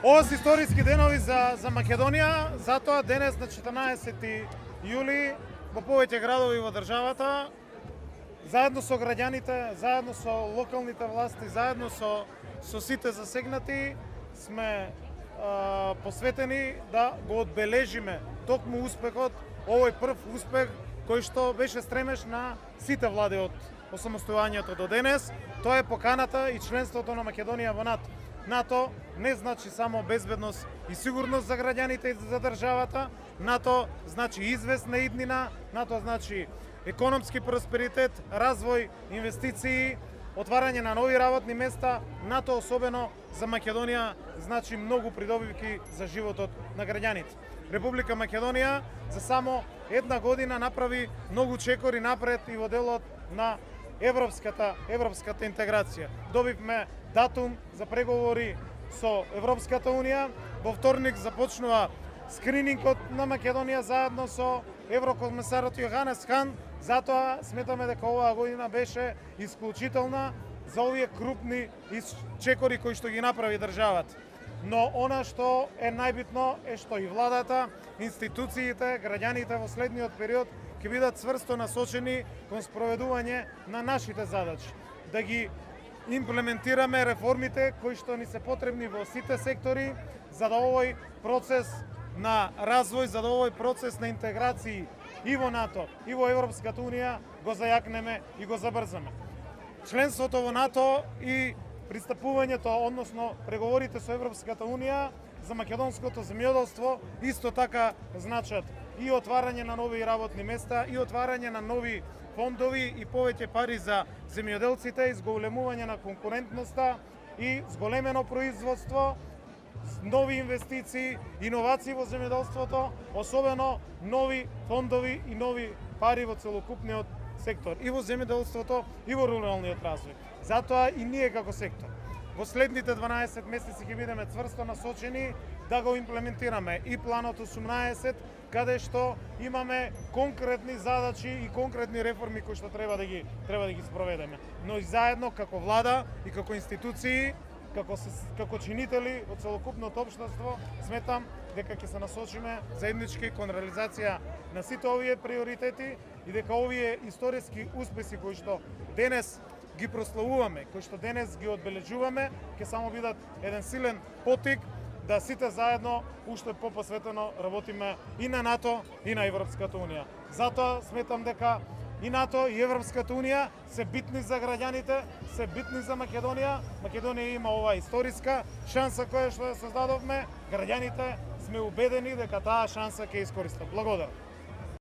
Ова се историски денови за Македонија, затоа денес на 14 јули во повеќе градови во државата, заедно со граѓаните, заедно со локалните власти, заедно со сите засегнати, сме посветени да го одбележиме токму успехот, овој прв успех кој што беше стремеж на сите влади од осамостојувањето до денес. Тоа е поканата и членството на Македонија во НАТО. НАТО не значи само безбедност и сигурност за граѓаните и за државата. НАТО значи известна иднина, НАТО значи економски просперитет, развој, инвестиции, отварање на нови работни места. НАТО особено за Македонија значи многу придобивки за животот на граѓаните. Република Македонија за само една година направи многу чекори напред и во делот на европската интеграција. Добивме датум за преговори со Европската унија. Во вторник започнува скринингот на Македонија заедно со еврокомесарот Јоханес Хан. Затоа сметаме дека оваа година беше исклучителна за овие крупни чекори кои што ги направи државата. Но она што е најбитно е што и владата, институциите, граѓаните во следниот период ќе бидат цврсто насочени кон спроведување на нашите задачи. Да ги имплементираме реформите кои што ни се потребни во сите сектори, за да овој процес на развој, за да овој процес на интеграција и во НАТО, и во Европската унија го зајакнеме и го забрзаме. Членството во НАТО и пристапувањето, односно преговорите со Европската унија за македонското земјоделство исто така значат и отварање на нови работни места, и отварање на нови фондови и повеќе пари за земјоделците, изголемување на конкурентноста и зголемено производство, нови инвестиции, иновации во земјоделството, особено нови фондови и нови пари во целокупниот сектор, и во земјоделството, и во руралниот развој. Затоа и ние како сектор во следните 12 месеци ќе бидеме цврсто насочени да го имплементираме и планот 18, каде што имаме конкретни задачи и конкретни реформи кои што треба да ги спроведеме. Но и заедно како влада и како институции, како чинители од целокупното општество, сметам дека ќе се насочиме заеднички кон реализација на сите овие приоритети и дека овие историски успеси кои што денес ги прославуваме, кои што денес ги одбележуваме, ќе само бидат еден силен поттик да сите заедно уште попосветено работиме и на НАТО и на Европската унија. Затоа сметам дека и НАТО и Европската унија се битни за граѓаните, се битни за Македонија. Македонија има оваа историска шанса која што ја создадовме. Граѓаните сме убедени дека таа шанса ќе искористат. Благодарам.